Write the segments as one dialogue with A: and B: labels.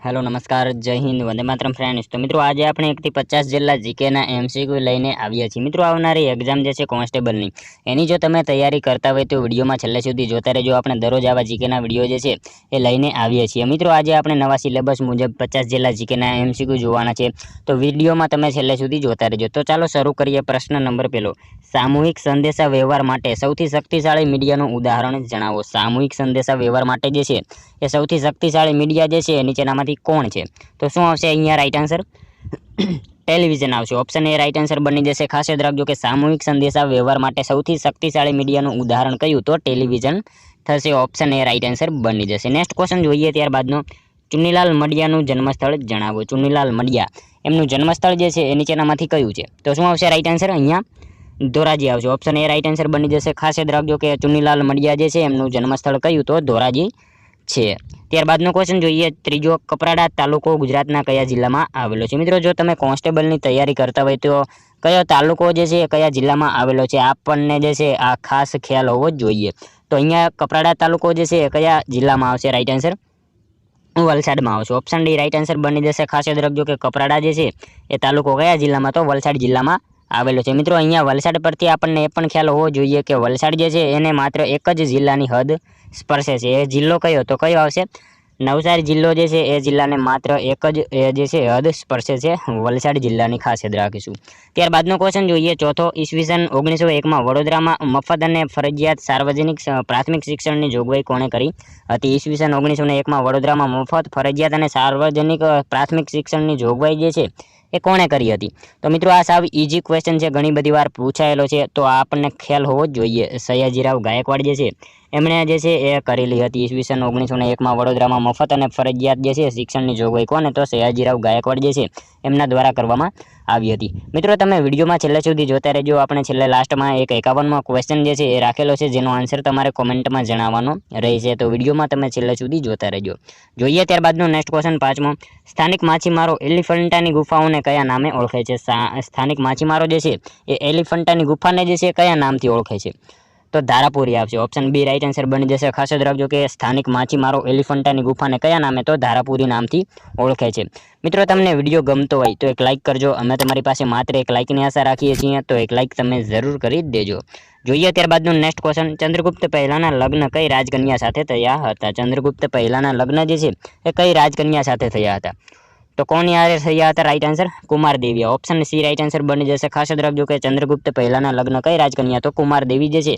A: Hello नमस्कार जय Hind Vande Mataram friends. तो मित्रों आज આપણે 1 થી 50 જેટલા જીકેના એમસીક્યુ લઈને આવ્યા છીએ। મિત્રો આવનારી એક્ઝામ જે છે કોન્સ્ટેબલની એની જો તમે તૈયારી કરતા હોય તો વિડિયોમાં છેલ્લે સુધી જોતા રહેજો। આપણે દરરોજ આવા જીકેના વિડિયો જે છે એ લઈને આવ્યા છીએ। મિત્રો આજે આપણે નવા સિલેબસ મુજબ 50 જેટલા જીકેના એમસીક્યુ જોવાના છે, તો વિડિયોમાં તમે છેલ્લે સુધી જોતા રહેજો। તો ચાલો શરૂ કરીએ। પ્રશ્ન નંબર પહેલો, સામૂહિક સંદેશા વ્યવહાર માટે સૌથી શક્તિશાળી મીડિયાનું ઉદાહરણ જણાવો। સામૂહિક સંદેશા વ્યવહાર માટે જે છે એ સૌથી શક્તિશાળી મીડિયા જે છે નીચેનામાંથી કોણ છે? તો શું આવશે અહીંયા રાઈટ આન્સર? ટેલિવિઝન આવશે। ઓપ્શન એ રાઈટ આન્સર બની જશે। ખાસ યાદ રાખજો કે સામૂહિક સંદેશા વ્યવહાર માટે સૌથી શક્તિશાળી મીડિયાનું ઉદાહરણ કયું? તો ટેલિવિઝન થશે। ઓપ્શન એ રાઈટ આન્સર બની જશે। નેક્સ્ટ ક્વેશ્ચન જોઈએ ત્યારબાદનો, ચુનીલાલ મડિયાનું જન્મસ્થળ જણાવો। ચુનીલાલ મડિયા એમનું જન્મસ્થળ જે છે એ નીચેનામાંથી કયું છે? તો શું આવશે રાઈટ આન્સર? અહીંયા ધોરાજી આવશે। ઓપ્શન એ રાઈટ આન્સર બની જશે। ખાસ યાદ રાખજો કે ચુનીલાલ મડિયા જે છે એમનું જન્મસ્થળ કયું? તો ધોરાજી છે। ત્યારબાદનો ક્વેશ્ચન જોઈએ ત્રીજો, કપરાડા તાલુકો ગુજરાતના કયા જિલ્લામાં આવેલો છે? મિત્રો જો તમે કોન્સ્ટેબલની તૈયારી કરતા હોય તો કયો તાલુકો જે છે કયા જિલ્લામાં આવેલો છે આપણને જે છે આ ખાસ ખ્યાલ હોવો જોઈએ। તો અહીંયા કપરાડા તાલુકો જે છે કયા જિલ્લામાં આવશે? રાઈટ આન્સર વલસાડમાં આવશે। ઓપ્શન ડી રાઈટ આન્સર બની જશે। ખાસ યાદ રાખજો કે કપરાડા જે છે એ તાલુકો કયા જિલ્લામાં? તો વલસાડ જિલ્લામાં આવેલો છે। મિત્રો અહીંયા વલસાડ પરથી આપણને એ પણ ખ્યાલ હોવો જોઈએ કે વલસાડ જે છે એને માત્ર એક જ જિલ્લાની હદ સ્પર્શે છે। એ જિલ્લો કયો? તો કયો આવશે? નવસારી જિલ્લો જે છે એ જિલ્લાને માત્ર એક જ જે છે હદ સ્પર્શે છે વલસાડ જિલ્લાની, ખાસ યાદ રાખીશું। ત્યારબાદનો ક્વેશ્ચન જોઈએ ચોથો, ઈસવીસન 1901માં વડોદરામાં મફત અને ફરજિયાત સાર્વજનિક પ્રાથમિક શિક્ષણની જોગવાઈ કોણે કરી હતી? ઈસવીસન 1901માં વડોદરામાં મફત ફરજિયાત અને સાર્વજનિક પ્રાથમિક શિક્ષણની જોગવાઈ જે છે એ કોણે કરી હતી? તો મિત્રો આ સાવ ઈઝી ક્વેશ્ચન છે, ઘણી બધી વાર પૂછાયેલો છે, તો આ આપણને ખ્યાલ હોવો જ જોઈએ। સયાજીરાવ ગાયકવાડ જે છે એમણે જે છે એ કરેલી હતી ઈસવીસન 1901માં વડોદરામાં મફત અને ફરજિયાત જે છે શિક્ષણની જોગવાઈ કોને? તો સયાજીરાવ ગાયકવાડ જે છે એમના દ્વારા કરવામાં આવી હતી। મિત્રો તમે વિડીયોમાં છેલ્લે સુધી જોતા રહેજો। આપણે છેલ્લે લાસ્ટમાં એક 51મો ક્વેશ્ચન જે છે એ રાખેલો છે જેનો આન્સર તમારે કોમેન્ટમાં જણાવવાનો રહેશે, તો વિડીયોમાં તમે છેલ્લે સુધી જોતા રહેજો। જોઈએ ત્યારબાદનો નેક્સ્ટ ક્વેશ્ચન પાંચમો, સ્થાનિક માછીમારો એલિફન્ટાની ગુફાઓને કયા નામે ઓળખે છે? સ્થાનિક માછીમારો જે છે એ એલિફન્ટાની ગુફાને જે છે કયા નામથી ઓળખે છે? તો ધારાપુરી આવશે। ઓપ્શન બી રાઈટ આન્સર બની જશે। ખાસ યાદ રાખજો કે સ્થાનિક માછીમારો એલિફન્ટાની ગુફાને કયા નામે? તો ધારાપુરી નામથી ઓળખે છે। મિત્રો તમને વિડીયો ગમતો હોય તો એક લાઇક કરજો। અમે તમારી પાસે માત્ર એક લાઇકની આશા રાખીએ છીએ, તો એક લાઇક તમે જરૂર કરી દેજો। જોઈએ ત્યારબાદનો નેક્સ્ટ ક્વેશ્ચન, ચંદ્રગુપ્ત પહેલાના લગ્ન કઈ રાજકન્યા સાથે થયા હતા? ચંદ્રગુપ્ત પહેલાના લગ્ન જે છે એ કઈ રાજકન્યા સાથે થયા હતા? તો કોની હારે થયા હતા? Right answer Kumardevi. Option C right answer બની જશે। ખાસ યાદ રાખજો કે ચંદ્રગુપ્ત પહેલાના લગ્ન કઈ રાજકન્યા? તો કુમારદેવી જે છે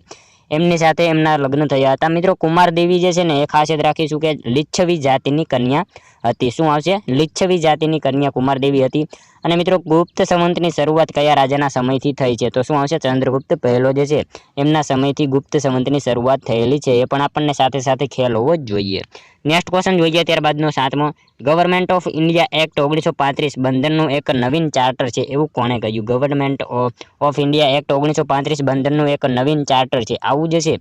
A: એમની સાથે એમના લગ્ન થયા હતા। મિત્રો કુમારદેવી જે છે ને એ ખાસ યાદ રાખીશું કે લીચ્છવી જાતિની કન્યા હતી। શું આવશે? લીચ્છવી જાતિની કન્યા કુમારદેવી હતી। અને મિત્રો ગુપ્ત સંવંતની શરૂઆત કયા રાજાના સમયથી થઈ છે? તો શું આવશે? ચંદ્રગુપ્ત પહેલો જે છે એમના સમયથી ગુપ્ત સંવંતની શરૂઆત થયેલી છે, એ પણ આપણને સાથે સાથે ખ્યાલ હોવો જ જોઈએ। નેક્સ્ટ ક્વેશ્ચન જોઈએ ત્યારબાદનો સાતમો, ગવર્મેન્ટ ઓફ ઇન્ડિયા એક્ટ 1935 બંધનનું એક નવીન ચાર્ટર છે એવું કોણે કહ્યું? ગવર્મેન્ટ ઓફ ઇન્ડિયા એક્ટ 1935 બંધનનું એક નવીન ચાર્ટર છે આવું જે છે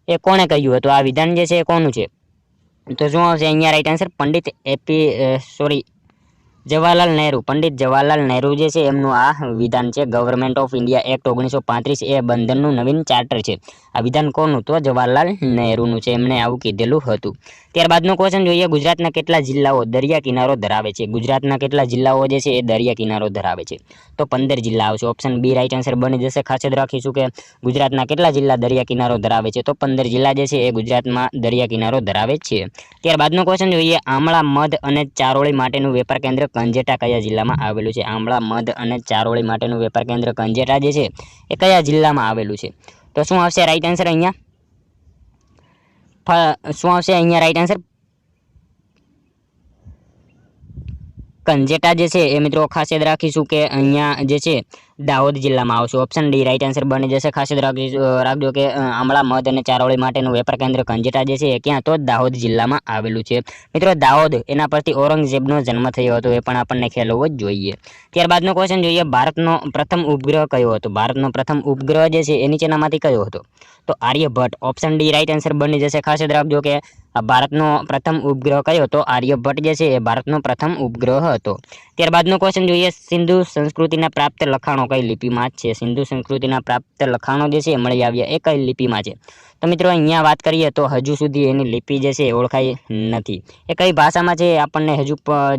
A: એ કોણે કહ્યું હતું? આ વિધાન જે છે એ કોનું છે? તો શું આવશે અહીંયા રાઈટ આન્સર? જવાહરલાલ નહેરુ। પંડિત જવાહરલાલ નહેરુ જે છે એમનું આ વિધાન છે। ગવર્મેન્ટ ઓફ ઇન્ડિયા એક્ટ 1935 એ બંધનનું નવીન ચાર્ટર છે। આ વિધાન કોનું? તો જવાહરલાલ નહેરુનું છે, એમણે આવું કીધેલું હતું। ત્યારબાદનો ક્વેશ્ચન જોઈએ, ગુજરાતના કેટલા જિલ્લાઓ દરિયા કિનારો ધરાવે છે? ગુજરાતના કેટલા જિલ્લાઓ જે છે એ દરિયા કિનારો ધરાવે છે? તો 15 જિલ્લા આવશે। ઓપ્શન બી રાઈટ આન્સર બની જશે। ખાસ યાદ રાખીશું કે ગુજરાતના કેટલા જિલ્લા દરિયા કિનારો ધરાવે છે? તો 15 જિલ્લા જે છે એ ગુજરાતમાં દરિયા કિનારો ધરાવે છે। ત્યારબાદનો ક્વેશ્ચન જોઈએ, આમળા મધ અને ચારોળી માટેનું વેપાર કેન્દ્ર કંજેટા કયા જિલ્લામાં આવેલું છે? આમળા મધ અને ચારોળી માટેનું વેપાર કેન્દ્ર કંજેટા જે છે એ કયા જિલ્લામાં આવેલું છે? તો શું આવશે રાઈટ આન્સર અહીંયા? શું આવશે અહીંયા રાઈટ આન્સર? કંજેટા જે છે એ મિત્રો ખાસ યાદ રાખીશું કે અહીંયા જે છે દાહોદ જિલ્લામાં આવશે। ઓપ્શન ડી રાઈટ આન્સર બની જશે। ખાસ યાદ રાખજો કે આમળા મધ અને ચારોળી માટેનું વેપાર કેન્દ્ર કંજેટા જે છે એ ક્યાં? તો દાહોદ જિલ્લામાં આવેલું છે। મિત્રો દાહોદ એના પરથી ઔરંગઝેબનો જન્મ થયો હતો, એ પણ આપણને ખ્યાલ હોવો જ જોઈએ। ત્યારબાદનો ક્વેશ્ચન જોઈએ, ભારતનો પ્રથમ ઉપગ્રહ કયો હતો? ભારતનો પ્રથમ ઉપગ્રહ જે છે એ નીચેનામાંથી કયો હતો? તો Aryabhata. Option D right answer બની જશે। ખાસ યાદ રાખજો કે ભારતનો પ્રથમ ઉપગ્રહ કયો હતો? આર્યભટ્ટ જે છે એ ભારતનો પ્રથમ ઉપગ્રહ હતો. ત્યારબાદનો ક્વેશ્ચન જોઈએ, સિંધુ સંસ્કૃતિના પ્રાપ્ત લખાણો કઈ લિપિમાં છે? સિંધુ સંસ્કૃતિના પ્રાપ્ત લખાણો જે છે એ મળી આવ્યા, એ કઈ લિપિમાં છે? તો મિત્રો અહીંયા વાત કરીએ તો હજુ સુધી એની લિપિ જે છે એ ઓળખાઈ નથી. એ કઈ ભાષામાં છે આપણને હજુ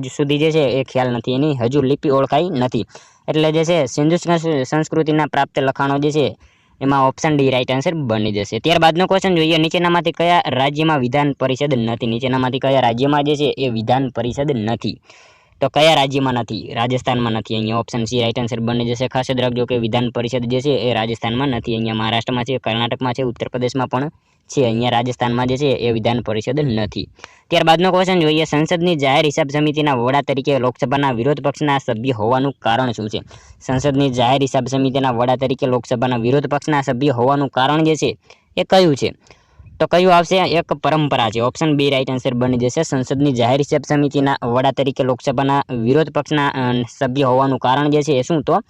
A: સુધી જે છે એ ખ્યાલ નથી, એની હજુ લિપિ ઓળખાઈ નથી. એટલે જે છે સિંધુ સંસ્કૃતિના પ્રાપ્ત લખાણો જે છે એમાં ઓપ્શન ડી રાઈટ આન્સર બની જશે. ત્યારબાદનો ક્વેશ્ચન જોઈએ, નીચેનામાંથી કયા રાજ્યમાં વિધાન પરિષદ નથી? નીચેનામાંથી કયા રાજ્યમાં જે છે એ વિધાન પરિષદ નથી? તો કયા રાજ્યમાં નથી? રાજસ્થાનમાં નથી. અહીંયા ઓપ્શન સી રાઈટ આન્સર બની જશે. ખાસ યાદ રાખજો કે વિધાન પરિષદ જે છે એ રાજસ્થાનમાં નથી. અહીંયા મહારાષ્ટ્રમાં છે, કર્ણાટકમાં છે, ઉત્તર પ્રદેશમાં પણ છે. અહીંયા રાજસ્થાનમાં જે છે એ વિધાન પરિષદ નથી. ત્યારબાદનો ક્વેશ્ચન જોઈએ, સંસદની જાહેર હિસાબ સમિતિના વડા તરીકે લોકસભાના વિરોધ પક્ષના સભ્ય હોવાનું કારણ શું છે? સંસદની જાહેર હિસાબ સમિતિના વડા તરીકે લોકસભાના વિરોધ પક્ષના સભ્ય હોવાનું કારણ જે છે એ કયું છે? તો કયું આવશે? એક પરંપરા છે. ઓપ્શન બી રાઈટ આન્સર બની જશે. સંસદની જાહેર હિસાબ સમિતિના વડા તરીકે લોકસભાના વિરોધ પક્ષના સભ્ય હોવાનું કારણ જે છે એ શું? તો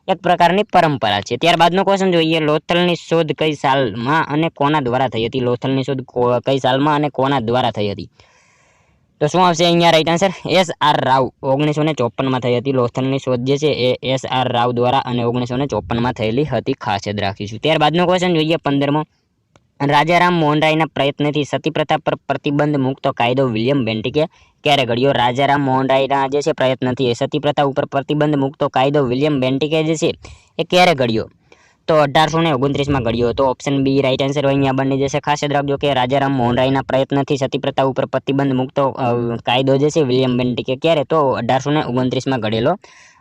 A: એક પ્રકારની પરંપરા છે. ત્યારબાદનો ક્વેશ્ચન જોઈએ, લોથલની શોધ કઈ સાલમાં અને કોના દ્વારા થઈ હતી? લોથલની શોધ કઈ સાલમાં અને કોના દ્વારા થઈ હતી? તો શું આવશે અહીંયા રાઈટ આન્સર? એસ.આર. રાવ. 1954માં થઈ હતી. લોથલની શોધ જે છે એ એસ.આર. રાવ દ્વારા અને 1954માં થયેલી હતી. ખાસ યાદ રાખીશું. ત્યારબાદનો ક્વેશ્ચન જોઈએ 15મો, રાજારામ મોહન રાયના પ્રયત્નથી સતી પ્રથા પર પ્રતિબંધ મૂકતો કાયદો વિલિયમ બેન્ટિકે ક્યારે ઘડ્યો? રાજારામ મોહન રાયના જે છે પ્રયત્નથી સતી પ્રથા ઉપર પ્રતિબંધ મૂકતો કાયદો વિલિયમ બેન્ટિકે જે છે એ ક્યારે ઘડ્યો? તો 1829માં ઘડ્યો હતો. ઓપ્શન બી રાઈટ આન્સર અહીંયા બની જશે. ખાસ યાદ રાખજો કે રાજારામ મોહન રાયના પ્રયત્નથી સતી પ્રથા ઉપર પ્રતિબંધ મૂકતો કાયદો જે છે વિલિયમ બેન્ટિકે ક્યારે? તો 1829માં ઘડેલો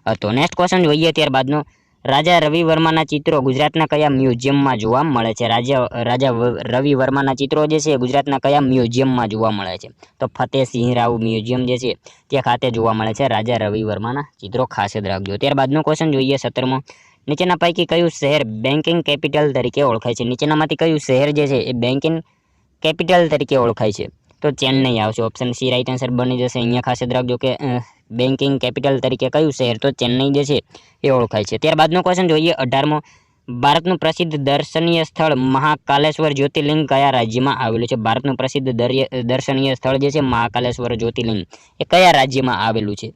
A: હતો. નેક્સ્ટ ક્વેશ્ચન જોઈએ ત્યારબાદનો, રાજા રવિ વર્માના ચિત્રો ગુજરાતના કયા મ્યુઝિયમમાં જોવા મળે છે? રાજા રવિ વર્માના ચિત્રો જે છે ગુજરાતના કયા મ્યુઝિયમમાં જોવા મળે છે? તો ફતેહસિંહ રાવ મ્યુઝિયમ જે છે તે ખાતે જોવા મળે છે રાજા રવિ વર્માના ચિત્રો. ખાસ યાદ રાખજો. ત્યારબાદનો ક્વેશ્ચન જોઈએ 17મો, નીચેના પૈકી કયું શહેર બેન્કિંગ કેપિટલ તરીકે ઓળખાય છે? નીચેનામાંથી કયું શહેર જે છે એ બેન્કિંગ કેપિટલ તરીકે ઓળખાય છે? તો ચેન્નઈ આવશે. ઓપ્શન સી રાઈટ આન્સર બની જશે. અહીંયા ખાસ યાદ રાખજો કે બેન્કિંગ કેપિટલ તરીકે કયું શહેર? તો ચેન્નઈ જે છે એ ઓળખાય છે. ત્યારબાદનો ક્વેશ્ચન જોઈએ 18મો, ભારતનું પ્રસિદ્ધ દર્શનીય સ્થળ મહાકાલેશ્વર જ્યોતિર્લિંગ કયા રાજ્યમાં આવેલું છે? ભારતનું પ્રસિદ્ધ દર્શનીય સ્થળ જે છે મહાકાલેશ્વર જ્યોતિર્લિંગ એ કયા રાજ્યમાં આવેલું છે?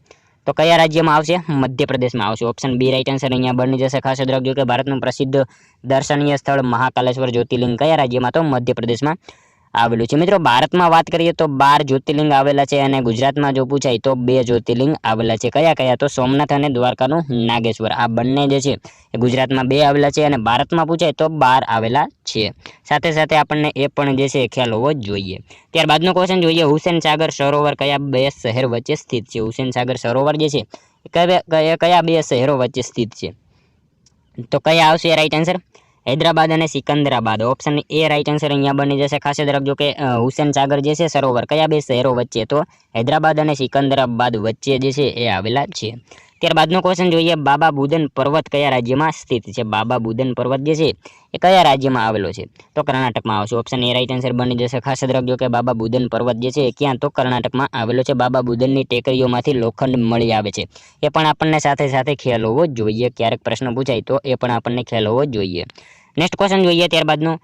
A: તો કયા રાજ્યમાં આવશે? મધ્યપ્રદેશમાં આવશે. ઓપ્શન બી રાઈટ આન્સર અહીંયા બની જશે. ખાસ યાદ રાખજો કે ભારતનું પ્રસિદ્ધ દર્શનીય સ્થળ મહાકાલેશ્વર જ્યોતિર્લિંગ કયા રાજ્યમાં? તો મધ્યપ્રદેશમાં આવેલું છે. મિત્રો ભારતમાં વાત કરીએ તો 12 જ્યોતિર્લિંગ આવેલા છે અને ગુજરાતમાં જો પૂછાય તો 2 જ્યોતિર્લિંગ આવેલા છે. કયા કયા? તો સોમનાથ અને દ્વારકાનું નાગેશ્વર. આ બંને જે છે એ ગુજરાતમાં 2 આવેલા છે અને ભારતમાં પૂછાય તો 12 આવેલા છે. સાથે સાથે આપણને એ પણ જે છે ખ્યાલ હોવો જોઈએ. ત્યારબાદનો ક્વેશ્ચન જોઈએ, હુસેન સાગર સરોવર કયા 2 શહેર વચ્ચે સ્થિત છે? હુસેન સાગર સરોવર જે છે કયા 2 શહેરો વચ્ચે સ્થિત છે? તો કયા આવશે રાઈટ આન્સર? હૈદરાબાદ અને Secunderabad. Option A right answer અહીંયા બની જશે. ખાસ યાદ રાખજો કે હુસેન સાગર જે છે સરોવર કયા 2 શહેરો વચ્ચે? તો હૈદરાબાદ અને સિકંદરાબાદ વચ્ચે જે છે એ આવેલા છે. ત્યારબાદનો ક્વેશ્ચન જોઈએ, બાબા બુદન પર્વત કયા રાજ્યમાં સ્થિત છે? બાબા બુદન પર્વત જે છે એ કયા રાજ્યમાં આવેલો છે? તો કર્ણાટકમાં આવશે. ઓપ્શન એ રાઈટ આન્સર બની જશે. ખાસ યાદ રાખજો કે બાબા બુદન પર્વત જે છે એ ક્યાં? તો કર્ણાટકમાં આવેલો છે. બાબા બુદનની ટેકરીઓમાંથી લોખંડ મળી આવે છે. એ પણ આપણને સાથે સાથે ખ્યાલ હોવો જોઈએ. ક્યારેક પ્રશ્ન પૂછાય તો એ પણ આપણને ખ્યાલ હોવો જોઈએ. નેક્સ્ટ ક્વેશ્ચન જોઈએ ત્યારબાદનો,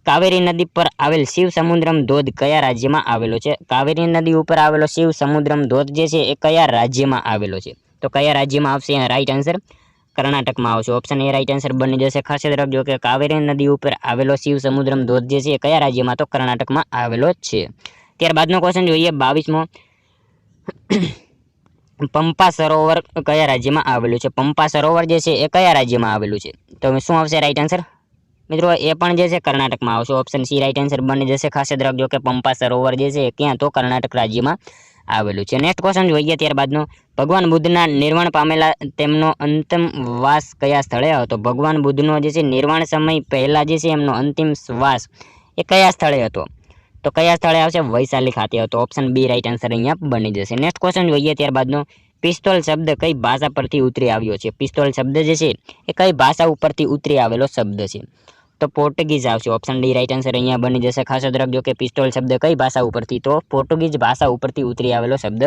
A: કાવેરી નદી પર આવેલ શિવ સમુદ્રમ ધોધ કયા રાજ્યમાં આવેલો છે? કાવેરી નદી ઉપર આવેલો શિવ સમુદ્રમ ધોધ જે છે એ કયા રાજ્યમાં આવેલો છે? તો કયા રાજ્યમાં આવશે રાઈટ આન્સર? કર્ણાટકમાં આવશે. ઓપ્શન એ રાઈટ આન્સર બની જશે. ખાસ યાદ રાખજો કે કાવેરી નદી ઉપર આવેલો શિવ સમુદ્રમ ધોધ જે છે કયા રાજ્યમાં? તો કર્ણાટકમાં આવેલો છે. ત્યારબાદનો ક્વેશ્ચન જોઈએ 22મો, પંપા સરોવર કયા રાજ્યમાં આવેલું છે? પંપા સરોવર જે છે એ કયા રાજ્યમાં આવેલું છે? તો શું આવશે રાઈટ આન્સર? મિત્રો એ પણ જે છે કર્ણાટકમાં આવશે. ઓપ્શન સી રાઈટ આન્સર બની જશે. ખાસ યાદ રાખજો કે પંપા સરોવર જે છે ક્યાં? તો કર્ણાટક રાજ્યમાં આવેલું છે. નેક્સ્ટ ક્વેશ્ચન જોઈએ ત્યારબાદનો, ભગવાન બુદ્ધના નિર્વાણ પામેલા તેમનો અંતિમ વાસ કયા સ્થળે હતો? ભગવાન બુદ્ધનો જે છે નિર્વાણ સમય પહેલા જે છે એમનો અંતિમ શ્વાસ એ કયા સ્થળે હતો? તો કયા સ્થળે આવશે? વૈશાલી ખાતે હતો. ઓપ્શન બી રાઈટ આન્સર અહીંયા બની જશે. નેક્સ્ટ ક્વેશ્ચન જોઈએ ત્યારબાદનો, પિસ્તોલ શબ્દ કઈ ભાષા પરથી ઉતરી આવ્યો છે? પિસ્તોલ શબ્દ જે છે એ કઈ ભાષા ઉપરથી ઉતરી આવેલો શબ્દ છે? તો પોર્ટુગીઝ આવશે. ઓપ્શન ડી રાઈટ આન્સર અહીંયા બની જશે. ખાસ યાદ રાખજો કે પિસ્તોલ શબ્દ કઈ ભાષા ઉપરથી? તો પોર્ટુગીઝ ભાષા ઉપરથી ઉતરી આવેલો શબ્દ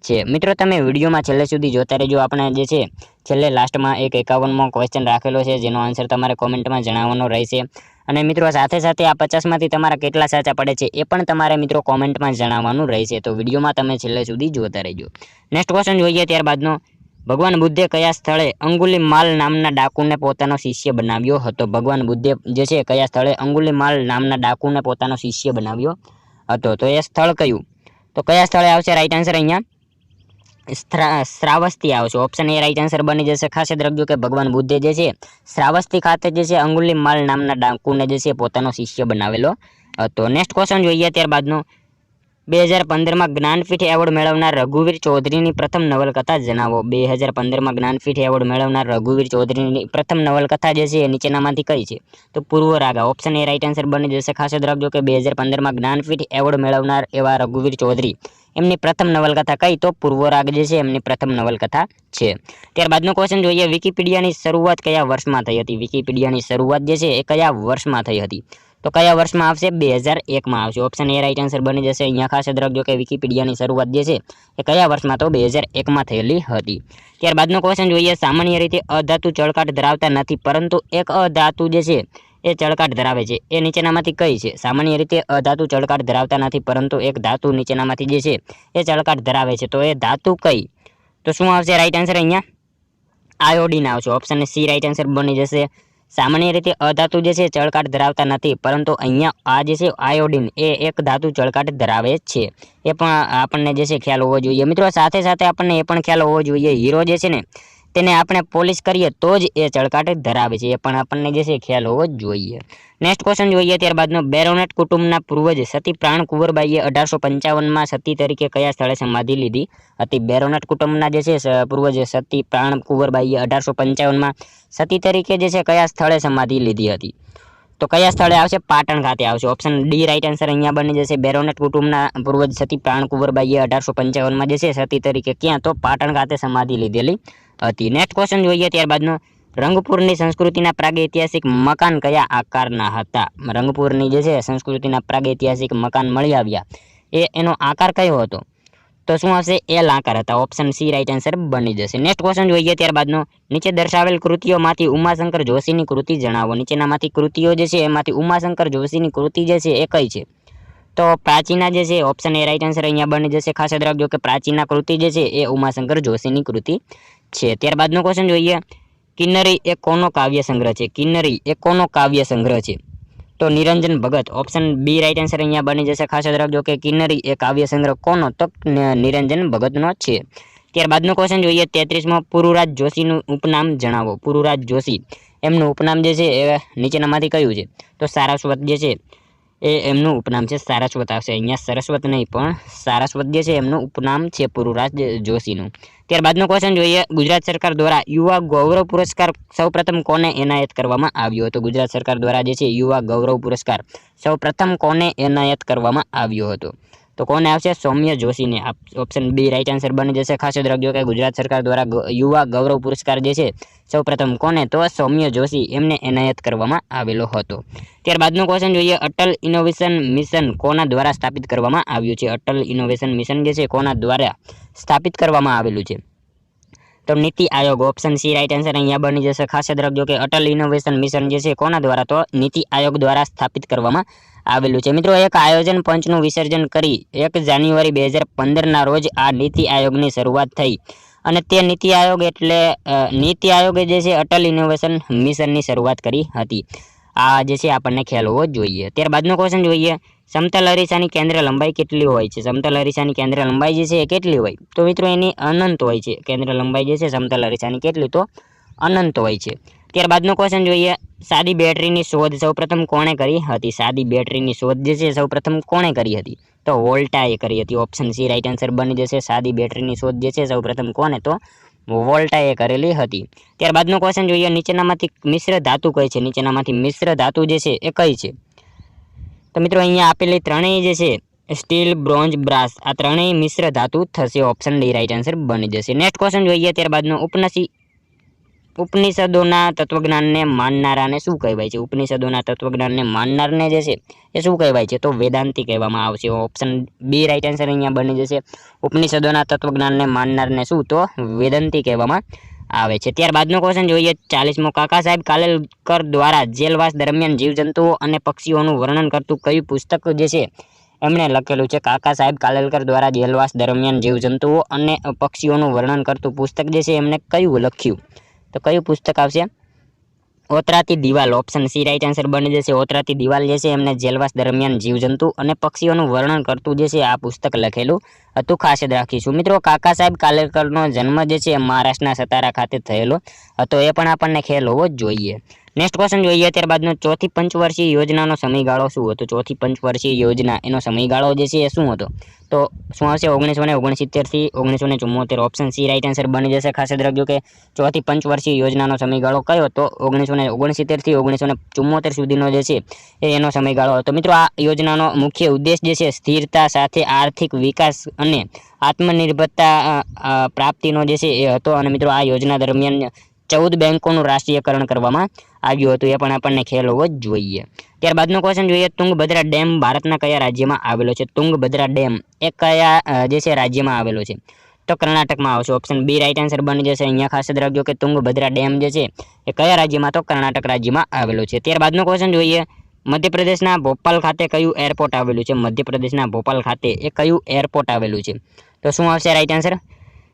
A: છે. મિત્રો તમે વિડીયોમાં છેલ્લે સુધી જોતા રહેજો. આપણે જે છે છેલ્લે લાસ્ટમાં એક 51મો ક્વેશ્ચન રાખેલો છે જેનો આન્સર તમારે કોમેન્ટમાં જણાવવાનો રહેશે અને મિત્રો સાથે સાથે આ 50માંથી તમારા કેટલા સાચા પડે છે એ પણ તમારે મિત્રો કોમેન્ટમાં જણાવવાનું રહેશે, તો વિડીયોમાં તમે છેલ્લે સુધી જોતા રહેજો। નેક્સ્ટ ક્વેશ્ચન જોઈએ ત્યારબાદનો, ભગવાન બુદ્ધે કયા સ્થળે અંગુલિમાલ નામના ડાકુને પોતાનો શિષ્ય બનાવ્યો હતો? ભગવાન બુદ્ધે જે છે કયા સ્થળે અંગુલિમાલ નામના ડાકુને પોતાનો શિષ્ય બનાવ્યો હતો? તો એ સ્થળ કયું? તો કયા સ્થળે આવશે રાઈટ આન્સર? અહીંયા શ્રાવસ્તી આવશે। ઓપ્શન એ રાઈટ આન્સર બની જશે। ખાસ યાદ રાખજો કે ભગવાન બુદ્ધે જે છે શ્રાવસ્તી ખાતે જે છે અંગુલિમાલ નામના ડાકુને જે છે પોતાનો શિષ્ય બનાવેલો હતો। નેક્સ્ટ ક્વેશ્ચન જોઈએ ત્યારબાદનો, 2015માં જ્ઞાનપીઠ એવોર્ડ મેળવનાર રઘુવીર ચૌધરીની પ્રથમ નવલકથા જણાવો। 2015માં જ્ઞાનપીઠ એવોર્ડ મેળવનાર રઘુવીર ચૌધરીની પ્રથમ નવલકથા જે છે એ નીચેનામાંથી કઈ છે? તો પૂર્વ રાગા। ઓપ્શન એ રાઈટ આન્સર બની જશે। ખાસ યાદ રાખજો કે 2015માં જ્ઞાનપીઠ એવોર્ડ મેળવનાર એવા રઘુવીર ચૌધરી એમની પ્રથમ નવલકથા કઈ? તો પૂર્વ રાગ જે છે એમની પ્રથમ નવલકથા છે। ત્યારબાદનો ક્વેશ્ચન જોઈએ, વિકિપીડિયાની શરૂઆત કયા વર્ષમાં થઈ હતી? વિકિપીડિયાની શરૂઆત જે છે એ કયા વર્ષમાં થઈ હતી? તો કયા વર્ષમાં આવશે? 2001માં આવશે। ઓપ્શન એ રાઈટ આન્સર બની જશે। અહીંયા ખાસ યાદ રાખજો કે વિકિપીડિયાની શરૂઆત જે છે એ કયા વર્ષમાં? તો 2001માં થયેલી હતી। ત્યારબાદનો ક્વેશ્ચન જોઈએ, સામાન્ય રીતે અધાતુ ચળકાટ ધરાવતા નથી પરંતુ એક અધાતુ જે છે એ ચળકાટ ધરાવે છે, એ નીચેનામાંથી કઈ છે? સામાન્ય રીતે અધાતુ ચળકાટ ધરાવતા નથી પરંતુ એક ધાતુ નીચેનામાંથી જે છે એ ચળકાટ ધરાવે છે, તો એ ધાતુ કઈ? તો શું આવશે રાઈટ આન્સર? અહીંયા આયોડિન આવશે। ઓપ્શન સી રાઈટ આન્સર બની જશે। સામાન્ય રીતે અધાતુ જે છે ચળકાટ ધરાવતા નથી પરંતુ અહીંયા આ જે છે આયોડિન એ એક ધાતુ ચળકાટ ધરાવે છે, એ પણ આપણને જે છે ખ્યાલ હોવો જોઈએ। મિત્રો સાથે સાથે આપણને એ પણ ખ્યાલ હોવો જોઈએ, હીરો જે છે ને તેને આપણે પોલિશ કરીએ તો જ એ ચળકાટ ધરાવે છે, એ પણ આપણને જે છે ખ્યાલ હોવો જોઈએ। નેક્સ્ટ ક્વેશ્ચન જોઈએ ત્યારબાદનો, બેરોનેટ કુટુંબના પૂર્વજ સતી પ્રાણ કુંવરબાઈએ 1855માં સતી તરીકે કયા સ્થળે સમાધિ લીધી હતી? બેરોનેટ કુટુંબના જે છે પૂર્વજ સતી પ્રાણ કુંવરબાઈએ 1855માં સતી તરીકે જે છે કયા સ્થળે સમાધિ લીધી હતી? તો કયા સ્થળે આવશે? પાટણ ખાતે આવશે। ઓપ્શન ડી રાઈટ આન્સર અહીંયા બની જશે। બેરોનેટ કુટુંબના પૂર્વજ સતી પ્રાણ કુંવરબાઈએ 1855માં જે છે સતી તરીકે ક્યાં? તો પાટણ ખાતે સમાધિ લીધેલી હતી। નેક્સ્ટ ક્વેશ્ચન જોઈએ ત્યારબાદનો, રંગપુરની સંસ્કૃતિના પ્રાગૈતિહાસિક મકાન કયા આકારના હતા? રંગપુરની જે છે સંસ્કૃતિના પ્રાગૈતિહાસિક મકાન મળી આવ્યા, એનો આકાર કયો હતો? તો શું આવશે? એલ આકાર હતા। ઓપ્શન સી રાઈટ આન્સર બની જશે। નેક્સ્ટ ક્વેશ્ચન જોઈએ ત્યારબાદનો, નીચે દર્શાવેલ કૃતિઓમાંથી ઉમાશંકર જોશીની કૃતિ જણાવો। નીચેનામાંથી કૃતિઓ જે છે એમાંથી ઉમાશંકર જોશીની કૃતિ જે છે એ કઈ છે? તો પ્રાચીના જે છે ઓપ્શન એ રાઈટ આન્સર અહીંયા બની જશે। ખાસ યાદ રાખજો કે પ્રાચીના કૃતિ જે છે એ ઉમાશંકર જોશીની કૃતિ છે। ત્યારબાદનો ક્વેશ્ચન જોઈએ, કિન્નરી એ કોનો કાવ્ય સંગ્રહ છે? કિન્નરી એ કોનો કાવ્ય સંગ્રહ છે? તો નિરંજન ભગત। ઓપ્શન બી રાઈટ આન્સર અહીંયા બની જશે। ખાસ યાદ રાખજો કે કિન્નરી એ કાવ્ય સંગ્રહ કોનો? તો નિરંજન ભગતનો છે। ત્યારબાદનો ક્વેશ્ચન જોઈએ 33મો, પુરુરાજ જોશીનું ઉપનામ જણાવો। પુરુરાજ જોશી એમનું ઉપનામ જે છે એ નીચેનામાંથી કયું છે? તો સારસ્વત જે છે એ એમનું ઉપનામ છે, સારસ્વત આવશે। અહીંયા સરસ્વત નહીં પણ સારસ્વત જે છે એમનું ઉપનામ છે પુરુરાજ જોશીનું। ત્યારબાદનો ક્વેશ્ચન જોઈએ, ગુજરાત સરકાર દ્વારા યુવા ગૌરવ પુરસ્કાર સૌપ્રથમ કોને એનાયત કરવામાં આવ્યો હતો? ગુજરાત સરકાર દ્વારા જે છે યુવા ગૌરવ પુરસ્કાર સૌપ્રથમ કોને એનાયત કરવામાં આવ્યો હતો? તો કોને આવશે? સૌમ્ય જોશીને। ઓપ્શન બી રાઈટ આન્સર બની જશે। ખાસ યાદ રાખજો કે ગુજરાત સરકાર દ્વારા યુવા ગૌરવ પુરસ્કાર જે છે સૌપ્રથમ કોને? તો સૌમ્ય જોશી એમને એનાયત કરવામાં આવેલો હતો। ત્યારબાદનો ક્વેશ્ચન જોઈએ, અટલ ઇનોવેશન મિશન કોના દ્વારા સ્થાપિત કરવામાં આવ્યું છે? અટલ ઇનોવેશન મિશન જે છે કોના દ્વારા સ્થાપિત કરવામાં આવેલું છે? તો NITI Aayog. Option C right answer અહીંયા બની જશે। ખાસ યાદ રાખજો કે અટલ ઇનોવેશન મિશન જે છે કોના દ્વારા? તો નીતિ આયોગ દ્વારા સ્થાપિત કરવામાં આવેલું છે। મિત્રો એક આયોજન પંચનું વિસર્જન કરી 1 જાન્યુઆરી 2015ના રોજ આ નીતિ આયોગની શરૂઆત થઈ અને તે નીતિ આયોગ એટલે નીતિ આયોગે જે છે અટલ ઇનોવેશન મિશનની શરૂઆત કરી હતી। આ જે છે આપણને ખ્યાલ હોવો જોઈએ। ત્યારબાદનો ક્વેશ્ચન જોઈએ, સમતલ અરીસાની કેન્દ્ર લંબાઈ કેટલી હોય છે? સમતલ અરીસાની કેન્દ્ર લંબાઈ જે છે એ કેટલી હોય? તો મિત્રો એની અનંત હોય છે। કેન્દ્ર લંબાઈ જે છે સમતલ અરીસાની કેટલી? તો અનંત હોય છે। ત્યારબાદનો ક્વેશ્ચન જોઈએ, સાદી બેટરીની શોધ સૌપ્રથમ કોણે કરી હતી? સાદી બેટરીની શોધ જે છે સૌપ્રથમ કોણે કરી હતી? તો વોલ્ટાએ કરી હતી। ઓપ્શન સી રાઈટ આન્સર બની જશે। સાદી બેટરીની શોધ જે છે સૌપ્રથમ કોને? તો વોલ્ટાએ કરેલી હતી। ત્યારબાદનો ક્વેશ્ચન જોઈએ, નીચેનામાંથી મિશ્ર ધાતુ કઈ છે? નીચેનામાંથી મિશ્ર ધાતુ જે છે એ કઈ છે? તો મિત્રો અહીંયા આપેલી ત્રણેય જે છે સ્ટીલ, બ્રોન્ઝ, બ્રાસ આ ત્રણેય મિશ્ર ધાતુ થશે। ઓપ્શન ડી રાઈટ આન્સર બની જશે। નેક્સ્ટ ક્વેશ્ચન જોઈએ ત્યારબાદનો, ઉપનિષદોના તત્વજ્ઞાનને માનનારાને શું કહેવાય છે? ઉપનિષદોના તત્વજ્ઞાનને માનનારને જે છે એ શું કહેવાય છે? તો વેદાંતી કહેવામાં આવશે। ઓપ્શન બી રાઈટ આન્સર અહીંયા બની જશે। ઉપનિષદોના તત્વજ્ઞાનને માનનારને શું? તો વેદાંતી કહેવામાં આવે છે। ત્યારબાદનો ક્વેશ્ચન જોઈએ 40મો, કાકા સાહેબ કાલેલકર દ્વારા જેલવાસ દરમિયાન જીવજંતુઓ અને પક્ષીઓનું વર્ણન કરતું કયું પુસ્તક જે છે એમણે લખેલું છે? કાકા સાહેબ કાલેલકર દ્વારા જેલવાસ દરમિયાન જીવજંતુઓ અને પક્ષીઓનું વર્ણન કરતું પુસ્તક જે છે એમણે કયું લખ્યું? તો કયું પુસ્તક આવશે? ઓતરાતી દિવાલ, ઓપ્શન સી રાઈટ આન્સર બની જશે। ઓતરાતી દિવાલ જે છે એમને જેલવાસ દરમિયાન જીવજંતુ અને પક્ષીઓનું વર્ણન કરતું જે છે આ પુસ્તક લખેલું હતું, ખાસ યાદ રાખીશું। મિત્રો કાકા સાહેબ કાલેલકરનો જન્મ જે છે મહારાષ્ટ્રના સતારા ખાતે થયેલો હતો, એ પણ આપણને ખ્યાલ હોવો જ જોઈએ। નેક્સ્ટ ક્વેશ્ચન જોઈએ ત્યારબાદનો ચોથી પંચવર્ષીય યોજનાનો સમયગાળો શું હતો? ચોથી પંચવર્ષીય યોજના એનો સમયગાળો જે છે એ શું હતો? તો શું આવશે? 1969 થી 1974। ઓપ્શન સી રાઈટ આન્સર બની જશે। ખાસ યાદ રાખજો કે ચોથી પંચવર્ષીય યોજનાનો સમયગાળો કયો હતો? 1969 થી 1974 સુધીનો જે છે એનો સમયગાળો હતો। મિત્રો આ યોજનાનો મુખ્ય ઉદ્દેશ જે છે સ્થિરતા સાથે આર્થિક વિકાસ અને આત્મનિર્ભરતા પ્રાપ્તિનો જે છે એ હતો। અને મિત્રો આ યોજના દરમિયાન 14 બેંકોનું રાષ્ટ્રીયકરણ કરવામાં આવ્યું હતું, એ પણ આપણને ખ્યાલ હોવો જ જોઈએ। ત્યારબાદનો ક્વેશ્ચન જોઈએ તુંગભદ્રા ડેમ ભારતના કયા રાજ્યમાં આવેલો છે? તુંગભદ્રા ડેમ એ કયા જે છે રાજ્યમાં આવેલો છે? તો કર્ણાટકમાં આવશે। ઓપ્શન બી રાઈટ આન્સર બની જશે। અહીંયા ખાસ યાદ રાખજો કે તુંગભદ્રા ડેમ જે છે એ કયા રાજ્યમાં? તો કર્ણાટક રાજ્યમાં આવેલો છે। ત્યારબાદનો ક્વેશ્ચન જોઈએ મધ્યપ્રદેશના ભોપાલ ખાતે કયું એરપોર્ટ આવેલું છે? મધ્યપ્રદેશના ભોપાલ ખાતે એ કયું એરપોર્ટ આવેલું છે? તો શું આવશે રાઈટ આન્સર?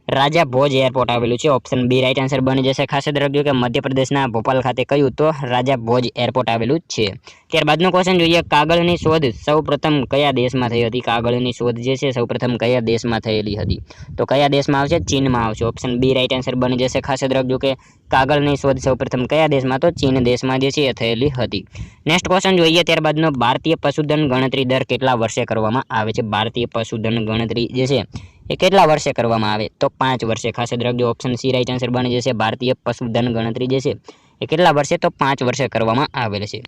A: રાજા ભોજ એરપોર્ટ આવેલું છે। ઓપ્શન બી રાઈટ આન્સર બની જશે। ખાસ યાદ રાખજો કે મધ્યપ્રદેશના ભોપાલ ખાતે કયું? તો રાજા ભોજ એરપોર્ટ આવેલું છે। ત્યારબાદનો ક્વેશ્ચન જોઈએ કાગળની શોધ સૌપ્રથમ કયા દેશમાં થઈ હતી? કાગળની શોધ જે છે સૌપ્રથમ કયા દેશમાં થયેલી હતી? તો કયા દેશમાં આવશે? ચીનમાં આવશે। ઓપ્શન બી રાઈટ આન્સર બની જશે। ખાસ યાદ રાખજો કે કાગળની શોધ સૌપ્રથમ કયા દેશમાં? તો ચીન દેશમાં જે છે એ થયેલી હતી। નેક્સ્ટ ક્વેશ્ચન જોઈએ ત્યારબાદનો ભારતીય પશુધન ગણતરી દર કેટલા વર્ષે કરવામાં આવે છે? ભારતીય પશુધન ગણતરી જે છે એ કેટલા વર્ષે કરવામાં આવે? તો 5 વર્ષે। ખાસ યાદ રાખજો ઓપ્શન સી રાઈટ આન્સર બની જશે। ભારતીય પશુધન ગણતરી જે છે એ કેટલા વર્ષે? તો 5 વર્ષે કરવામાં આવેલ છે।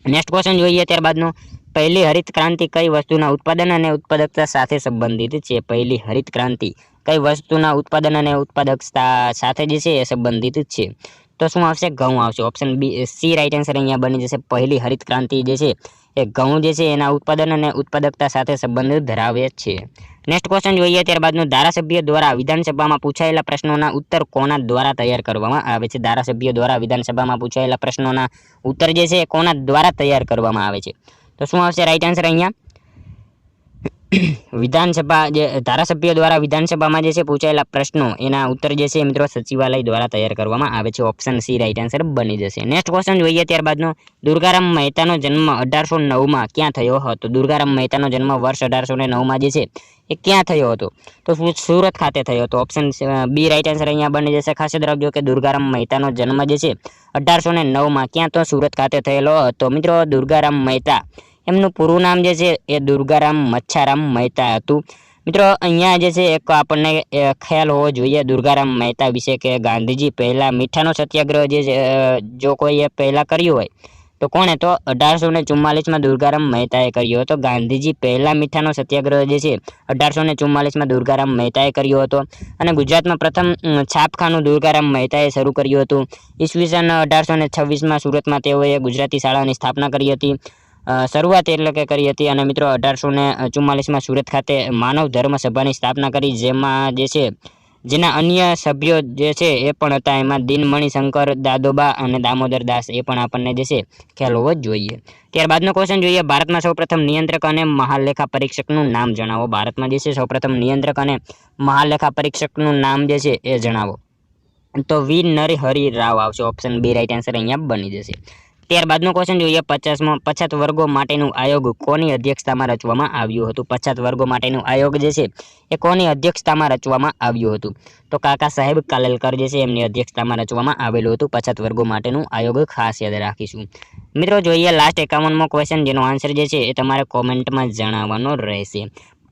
A: નેક્સ્ટ ક્વેશ્ચન જોઈએ ત્યારબાદનો પહેલી હરિત ક્રાંતિ કઈ વસ્તુના ઉત્પાદન અને ઉત્પાદકતા સાથે સંબંધિત છે? પહેલી હરિત ક્રાંતિ કઈ વસ્તુના ઉત્પાદન અને ઉત્પાદકતા સાથે જે છે એ સંબંધિત છે? તો શું આવશે? ઘઉં આવશે। Option B C right answer અહીંયા બની જશે। પહેલી હરિત ક્રાંતિ જે છે એ ઘઉં જે છે એના ઉત્પાદન અને ઉત્પાદકતા સાથે સંબંધ ધરાવે છે। નેક્સ્ટ ક્વેશ્ચન જોઈએ ત્યારબાદનો ધારાસભ્ય દ્વારા વિધાનસભામાં પૂછાયેલા પ્રશ્નોના ઉત્તર કોના દ્વારા તૈયાર કરવામાં આવે છે? ધારાસભ્ય દ્વારા વિધાનસભામાં પૂછાયેલા પ્રશ્નોના ઉત્તર જે છે એ કોના દ્વારા તૈયાર કરવામાં આવે છે? તો શું આવશે રાઈટ આન્સર? અહીંયા વિધાનસભા જે ધારાસભ્ય દ્વારા વિધાનસભામાં જે છે પૂછાયેલા પ્રશ્નો એના ઉત્તર જે છે મિત્રો સચિવાલય દ્વારા તૈયાર કરવામાં આવે છે। ઓપ્શન સી રાઈટ આન્સર બની જશે। નેક્સ્ટ ક્વેશ્ચન જોઈએ ત્યારબાદનો દુર્ગારામ મહેતાનો જન્મ 1809માં ક્યાં થયો હતો? દુર્ગારામ મહેતાનો જન્મ વર્ષ 1809માં જે છે એ ક્યાં થયો હતો? તો સુરત ખાતે થયો હતો। ઓપ્શન બી રાઈટ આન્સર અહીંયા બની જશે। ખાસ યાદ રાખજો કે દુર્ગારામ મહેતાનો જન્મ જે છે 1809માં ક્યાં? તો સુરત ખાતે થયેલો હતો। મિત્રો દુર્ગારામ મહેતા એમનું પૂરું નામ જે છે એ દુર્ગારામ મચ્છારામ મહેતા હતું। મિત્રો અહીંયા જે છે એક આપણને ખ્યાલ હોવો જોઈએ દુર્ગારામ મહેતા વિશે કે ગાંધીજી પહેલા મીઠાનો સત્યાગ્રહ જે જો કોઈએ પહેલા કર્યું હોય તો કોણે? તો 1844માં દુર્ગારામ મહેતાએ કર્યો હતો। ગાંધીજી પહેલા મીઠાનો સત્યાગ્રહ જે છે 1844માં દુર્ગારામ મહેતાએ કર્યો હતો। અને ગુજરાતમાં પ્રથમ છાપખાનું દુર્ગારામ મહેતાએ શરૂ કર્યું હતું। ઈસવીસન 1826માં સુરતમાં તેઓએ ગુજરાતી શાળાની સ્થાપના કરી હતી, શરૂઆત એટલે કે કરી હતી। અને મિત્રો 1844માં સુરત ખાતે માનવ ધર્મ સભાની સ્થાપના કરી, જેમાં જે છે જેના અન્ય સભ્યો જે છે એ પણ હતા। એમાં દિનમણી શંકર, દાદોબા અને દામોદર દાસ, એ પણ આપણને જે છે ખ્યાલ હોવો જ જોઈએ। ત્યારબાદનો ક્વેશ્ચન જોઈએ ભારતમાં સૌપ્રથમ નિયંત્રક અને મહાલેખા પરીક્ષકનું નામ જણાવો। ભારતમાં જે છે સૌપ્રથમ નિયંત્રક અને મહાલેખા પરીક્ષકનું નામ જે છે એ જણાવો। તો વી નરહરિ રાવ આવશે। ઓપ્શન બી રાઈટ આન્સર અહીંયા બની જશે। ત્યારબાદનો ક્વેશ્ચન જોઈએ 50મો, પછાત વર્ગો માટેનું આયોગ કોની અધ્યક્ષતામાં રચવામાં આવ્યું હતું? પછાત વર્ગો માટેનું આયોગ જે છે એ કોની અધ્યક્ષતામાં રચવામાં આવ્યું હતું? તો કાકા સાહેબ કાલેલકર જે છે એમની અધ્યક્ષતામાં રચવામાં આવેલું હતું પછાત વર્ગો માટેનું આયોગ, ખાસ યાદ રાખીશું। મિત્રો જોઈએ લાસ્ટ 51મો ક્વેશ્ચન, જેનો આન્સર જે છે એ તમારે કોમેન્ટમાં જણાવવાનો રહેશે।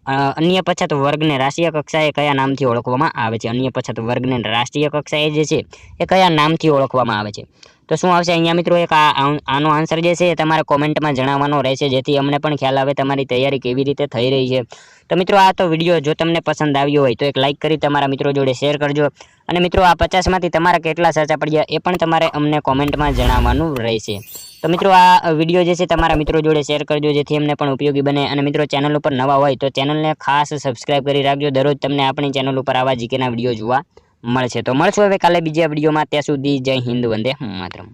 A: અન્ય પછાત વર્ગને રાષ્ટ્રીય કક્ષાએ કયા નામથી ઓળખવામાં આવે છે? અન્ય પછાત વર્ગને રાષ્ટ્રીય કક્ષાએ જે છે એ કયા નામથી ઓળખવામાં આવે છે? તો શું આવશે અહીંયા મિત્રો? એક આનો આન્સર જે છે એ તમારે કોમેન્ટમાં જણાવવાનો રહેશે, જેથી અમને પણ ખ્યાલ આવે તમારી તૈયારી કેવી રીતે થઈ રહી છે। તો મિત્રો આ તો વિડીયો જો તમને પસંદ આવ્યો હોય તો એક લાઇક કરી તમારા મિત્રો જોડે શેર કરજો। અને મિત્રો આ 50માંથી તમારા કેટલા સાચા પડ્યા એ પણ તમારે અમને કોમેન્ટમાં જણાવવાનું રહેશે। તો મિત્રો આ વિડીયો જે છે તમારા મિત્રો જોડે શેર કરજો, જેથી એમને પણ ઉપયોગી બને। અને મિત્રો ચેનલ ઉપર નવા હોય તો ચેનલને ખાસ સબસ્ક્રાઇબ કરી રાખજો, દરરોજ તમને આપણી ચેનલ ઉપર આવા જીકેના વિડીયો જોવા મળશે. તો મળશું હવે કાલે બીજા વિડીયોમાં. ત્યાં સુધી જય હિન્દ, વંદે માતરમ.